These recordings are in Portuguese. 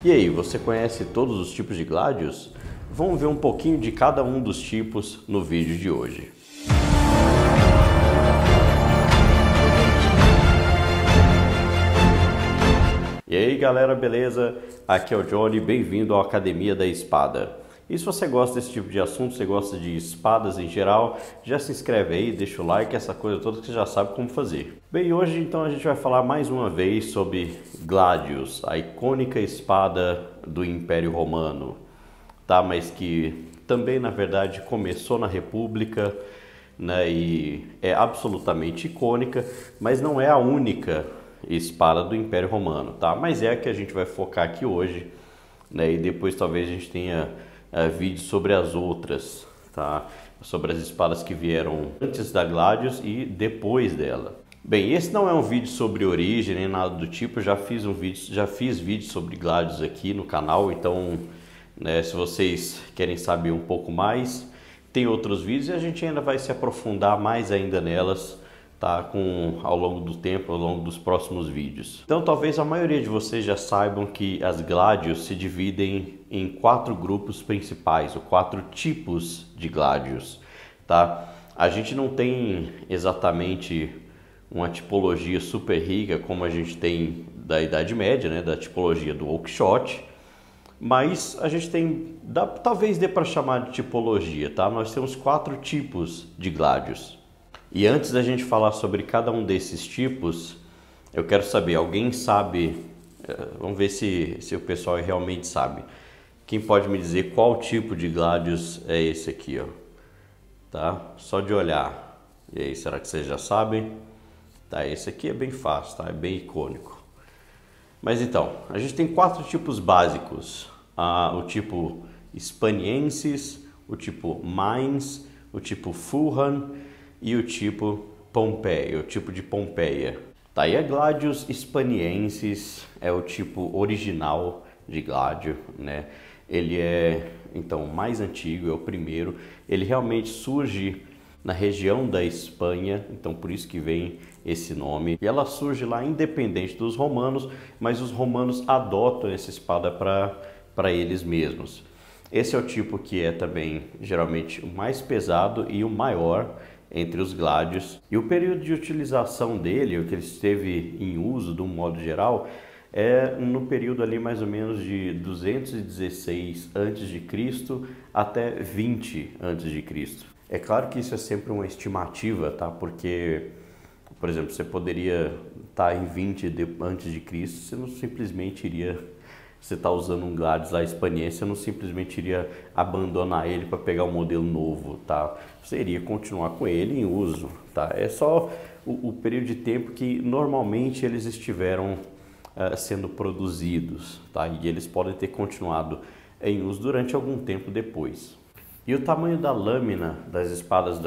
E aí, você conhece todos os tipos de gládios? Vamos ver um pouquinho de cada um dos tipos no vídeo de hoje. E aí galera, beleza? Aqui é o Johnny, bem-vindo à Academia da Espada. E se você gosta desse tipo de assunto, você gosta de espadas em geral, já se inscreve aí, deixa o like, essa coisa toda que você já sabe como fazer. Bem, hoje então a gente vai falar mais uma vez sobre Gladius, a icônica espada do Império Romano, tá? Mas que também na verdade começou na República, né? E é absolutamente icônica, mas não é a única espada do Império Romano, tá? Mas é a que a gente vai focar aqui hoje, né? E depois talvez a gente tenha vídeos sobre as outras, tá? Sobre as espadas que vieram antes da Gladius e depois dela. Bem, esse não é um vídeo sobre origem nem nada do tipo. Já fiz vídeo sobre Gladius aqui no canal, então, né, se vocês querem saber um pouco mais, tem outros vídeos e a gente ainda vai se aprofundar mais ainda nelas, tá? Ao longo do tempo, ao longo dos próximos vídeos. Então talvez a maioria de vocês já saibam que as Gladius se dividem em 4 grupos principais, ou 4 tipos de Gladius, tá? A gente não tem exatamente uma tipologia super rica como a gente tem da Idade Média, né? Da tipologia do Oakeshott, mas a gente tem, talvez dê para chamar de tipologia, tá? Nós temos 4 tipos de Gladius. E antes da gente falar sobre cada um desses tipos, eu quero saber, alguém sabe, vamos ver se o pessoal realmente sabe. Quem pode me dizer qual tipo de Gladius é esse aqui, ó? Tá? Só de olhar. E aí, será que vocês já sabem? Tá, esse aqui é bem fácil, tá? É bem icônico. Mas então, a gente tem 4 tipos básicos. O tipo Hispaniensis, o tipo Mainz, o tipo Fulham e o tipo Pompeia, o tipo de Pompeia. Tá, e a Gladius Hispaniensis é o tipo original de Gladio, né? Ele é, então, mais antigo, é o primeiro. Ele realmente surge na região da Espanha, então por isso que vem esse nome. E ela surge lá independente dos romanos, mas os romanos adotam essa espada para eles mesmos. Esse é o tipo que é também geralmente o mais pesado e o maior entre os Gladius. E o período de utilização dele, o que ele esteve em uso de um modo geral, é no período ali mais ou menos de 216 a.C. até 20 a.C. É claro que isso é sempre uma estimativa, tá? Porque, por exemplo, você poderia estar em 20 a.C., você não simplesmente iria... Você está usando um Gladius lá hispaniense, você não simplesmente iria abandonar ele para pegar um modelo novo, tá? Você iria continuar com ele em uso, tá? É só o período de tempo que normalmente eles estiveram sendo produzidos, tá? E eles podem ter continuado em uso durante algum tempo depois. E o tamanho da lâmina das espadas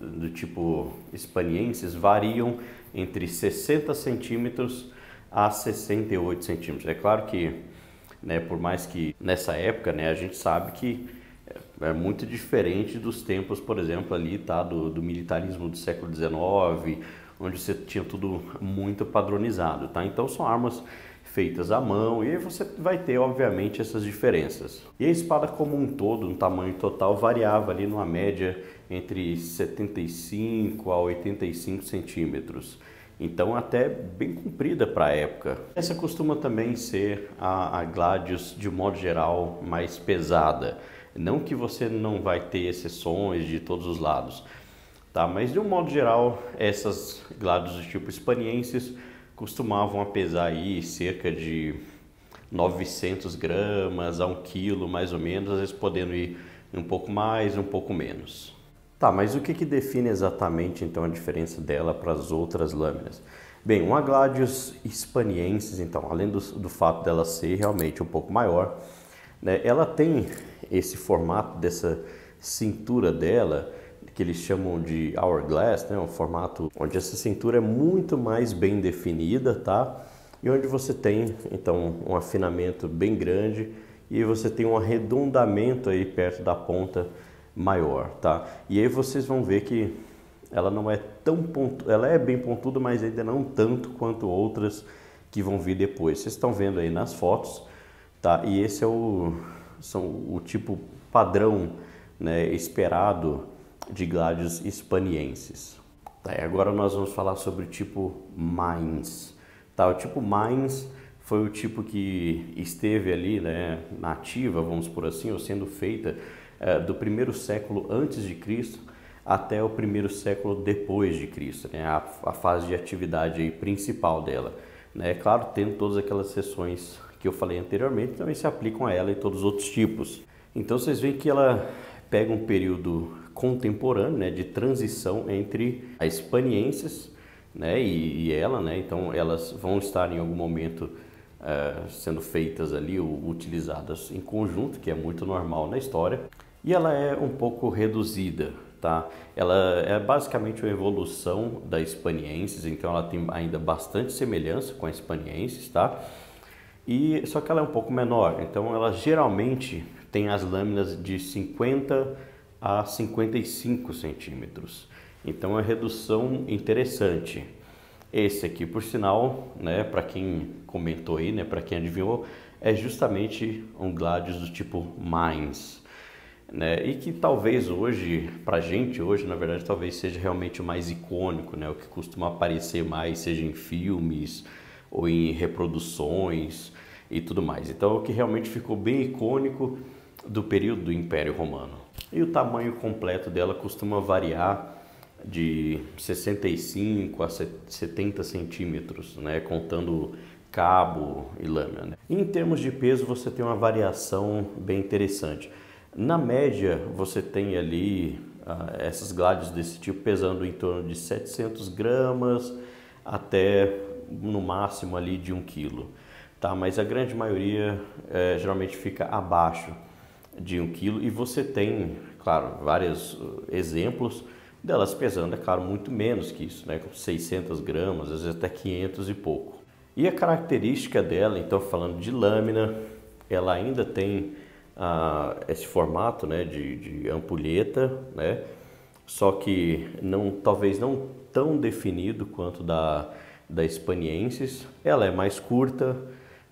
do tipo hispanienses variam entre 60 centímetros a 68 centímetros. É claro que, né, por mais que nessa época, né, a gente sabe que é muito diferente dos tempos, por exemplo, ali, tá, do militarismo do século XIX, onde você tinha tudo muito padronizado, tá? Então são armas feitas à mão e aí você vai ter, obviamente, essas diferenças. E a espada como um todo, no tamanho total, variava ali numa média entre 75 a 85 centímetros. Então até bem comprida para a época. Essa costuma também ser a Gladius, de modo geral, mais pesada. Não que você não vai ter exceções de todos os lados, tá? Mas de um modo geral, essas Gladius do tipo hispanienses costumavam pesar aí cerca de 900 gramas a 1 quilo, mais ou menos, às vezes podendo ir um pouco mais, um pouco menos. Tá, mas o que define exatamente então a diferença dela para as outras lâminas? Bem, uma Gladius hispaniensis, então, além do fato dela ser realmente um pouco maior, né, ela tem esse formato dessa cintura dela, que eles chamam de hourglass, né, um formato onde essa cintura é muito mais bem definida, tá? E onde você tem, então, um afinamento bem grande e você tem um arredondamento aí perto da ponta maior, tá? E aí vocês vão ver que ela não é tão ela é bem pontuda, mas ainda não tanto quanto outras que vão vir depois. Vocês estão vendo aí nas fotos, tá? E esse é o tipo padrão, né, esperado de Gladius hispaniensis. Tá, e agora nós vamos falar sobre o tipo Mainz. Tá, o tipo Mainz foi o tipo que esteve ali, né, na ativa, vamos por assim, ou sendo feita do primeiro século antes de Cristo até o primeiro século depois de Cristo, né, a fase de atividade aí principal dela, né, claro, tendo todas aquelas seções que eu falei anteriormente, também se aplicam a ela e todos os outros tipos. Então vocês veem que ela pega um período contemporâneo, né, de transição entre a hispaniensis, né, e ela, né, então elas vão estar em algum momento sendo feitas ali ou utilizadas em conjunto, que é muito normal na história, e ela é um pouco reduzida, tá? Ela é basicamente uma evolução da hispaniensis, então ela tem ainda bastante semelhança com a hispaniensis, tá? E só que ela é um pouco menor, então ela geralmente tem as lâminas de 50 a 55 centímetros. Então é uma redução interessante. Esse aqui, por sinal, né, para quem comentou aí, né, para quem adivinhou, é justamente um Gladius do tipo Mainz, né, e que talvez hoje, pra gente hoje, na verdade, talvez seja realmente o mais icônico, né, o que costuma aparecer mais, seja em filmes ou em reproduções e tudo mais. Então, o que realmente ficou bem icônico do período do Império Romano. E o tamanho completo dela costuma variar de 65 a 70 centímetros, né, contando cabo e lâmina, né. Em termos de peso, você tem uma variação bem interessante. Na média, você tem ali essas Gladius desse tipo pesando em torno de 700 gramas até no máximo ali de 1 quilo, tá? Mas a grande maioria geralmente fica abaixo de 1 quilo e você tem, claro, vários exemplos delas pesando, é claro, muito menos que isso, né? Com 600 gramas, às vezes até 500 e pouco. E a característica dela, então falando de lâmina, ela ainda tem esse formato, né, de ampulheta, né? Só que talvez não tão definido quanto da hispaniensis. Ela é mais curta,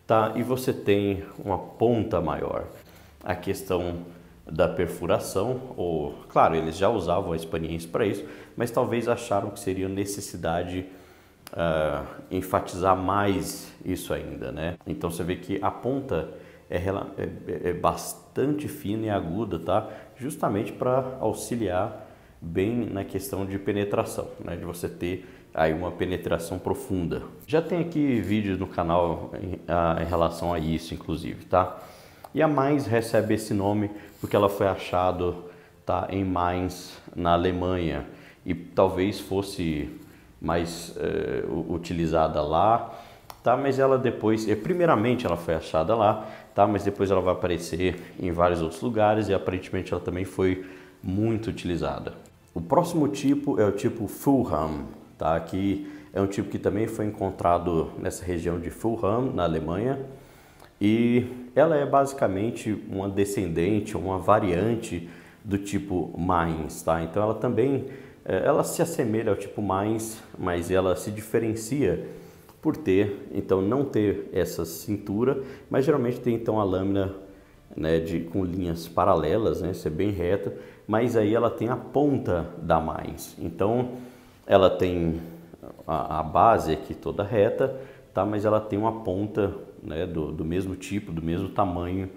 tá? E você tem uma ponta maior. A questão da perfuração, ou claro, eles já usavam a hispaniensis para isso, mas talvez acharam que seria necessidade enfatizar mais isso ainda, né? Então você vê que a ponta é bastante fina e aguda, tá? Justamente para auxiliar bem na questão de penetração, né? De você ter aí uma penetração profunda. Já tem aqui vídeos no canal em relação a isso, inclusive, tá? E a Mainz recebe esse nome porque ela foi achada, tá, em Mainz, na Alemanha, e talvez fosse mais utilizada lá, tá? Mas ela depois, primeiramente ela foi achada lá, tá? Mas depois ela vai aparecer em vários outros lugares e aparentemente ela também foi muito utilizada. O próximo tipo é o tipo Fulham, tá? Que é um tipo que também foi encontrado nessa região de Fulham, na Alemanha, e ela é basicamente uma descendente, uma variante do tipo Mainz, tá? Então ela também ela se assemelha ao tipo Mainz, mas ela se diferencia por ter, então não ter essa cintura, mas geralmente tem então a lâmina, né, com linhas paralelas, né, ser bem reta, mas aí ela tem a ponta da Mainz. Então ela tem a base aqui toda reta, tá? Mas ela tem uma ponta, né, do mesmo tipo, do mesmo tamanho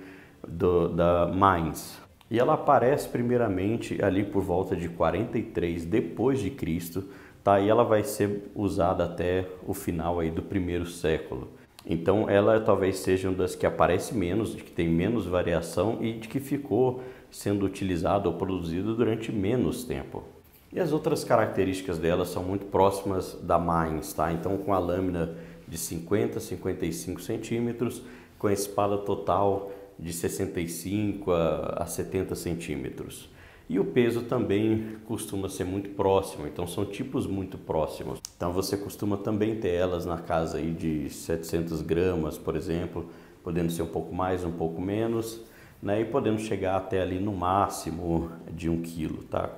da Mainz. E ela aparece primeiramente ali por volta de 43 depois de Cristo, tá? E ela vai ser usada até o final aí do primeiro século. Então ela talvez seja uma das que aparece menos, de que tem menos variação e de que ficou sendo utilizada ou produzida durante menos tempo. E as outras características dela são muito próximas da Mainz, tá? Então com a lâmina de 50 a 55 centímetros, com a espada total de 65 a 70 centímetros. E o peso também costuma ser muito próximo, então são tipos muito próximos. Então você costuma também ter elas na casa aí de 700 gramas, por exemplo, podendo ser um pouco mais, um pouco menos, né? E podendo chegar até ali no máximo de 1 quilo, tá?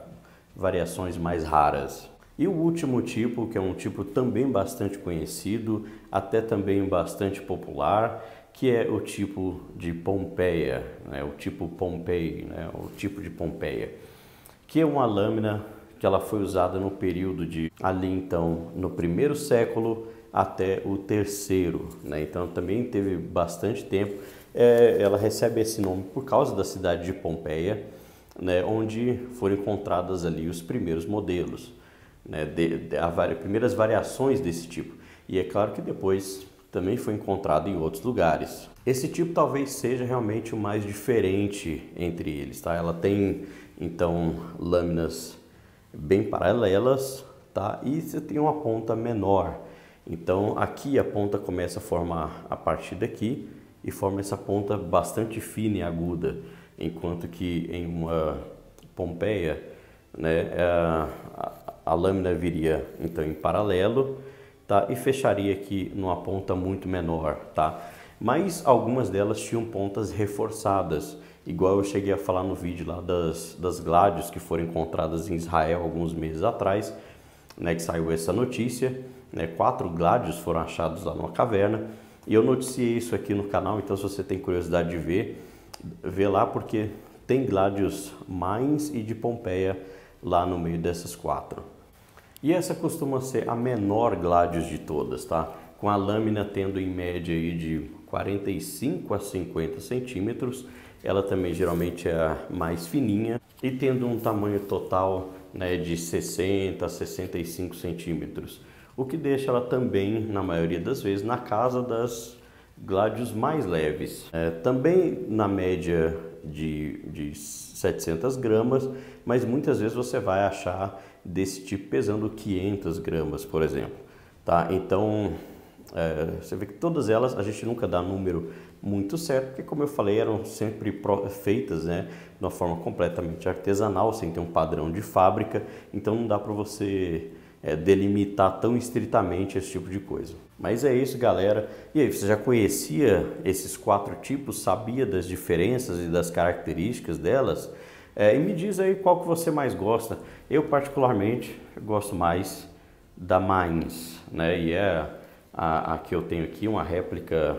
Variações mais raras. E o último tipo, que é um tipo também bastante conhecido, até também bastante popular, que é o tipo de Pompeia, né? O tipo Pompei, né? O tipo de Pompeia, que é uma lâmina que ela foi usada no período de ali então no primeiro século até o terceiro, né? Então também teve bastante tempo. Ela recebe esse nome por causa da cidade de Pompeia, né? Onde foram encontradas ali os primeiros modelos, né? Primeiras variações desse tipo. E é claro que depois também foi encontrado em outros lugares. Esse tipo talvez seja realmente o mais diferente entre eles, tá? Ela tem então lâminas bem paralelas, tá? E você tem uma ponta menor. Então aqui a ponta começa a formar a partir daqui e forma essa ponta bastante fina e aguda, enquanto que em uma Pompeia, né, a lâmina viria então em paralelo, tá? E fecharia aqui numa ponta muito menor, tá? Mas algumas delas tinham pontas reforçadas, igual eu cheguei a falar no vídeo lá das gládios que foram encontradas em Israel alguns meses atrás, né, que saiu essa notícia, né, 4 gládios foram achados lá numa caverna, e eu noticiei isso aqui no canal, então se você tem curiosidade de ver, vê lá, porque tem gládios Mainz e de Pompeia lá no meio dessas 4. E essa costuma ser a menor gládios de todas, tá? Com a lâmina tendo em média aí de 45 a 50 centímetros, ela também geralmente é a mais fininha e tendo um tamanho total, né, de 60 a 65 centímetros, o que deixa ela também, na maioria das vezes, na casa das gládios mais leves. Também na média de 700 gramas, mas muitas vezes você vai achar desse tipo pesando 500 gramas, por exemplo. Tá? Então, você vê que todas elas, a gente nunca dá número muito certo, porque como eu falei, eram sempre feitas, né, de uma forma completamente artesanal, sem ter um padrão de fábrica, então não dá para você delimitar tão estritamente esse tipo de coisa. Mas é isso, galera. E aí, você já conhecia esses 4 tipos? Sabia das diferenças e das características delas? E me diz aí qual que você mais gosta. Eu particularmente gosto mais da Mainz, né? E a que eu tenho aqui, uma réplica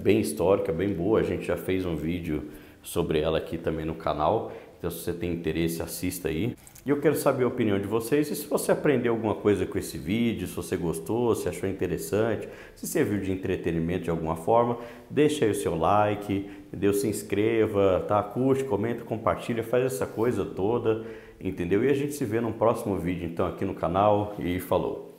bem histórica, bem boa. A gente já fez um vídeo sobre ela aqui também no canal. Então, se você tem interesse, assista aí. E eu quero saber a opinião de vocês e se você aprendeu alguma coisa com esse vídeo, se você gostou, se achou interessante, se serviu de entretenimento de alguma forma, deixa aí o seu like, entendeu? Se inscreva, tá? Curte, comenta, compartilha, faz essa coisa toda, entendeu? E a gente se vê no próximo vídeo então aqui no canal e falou!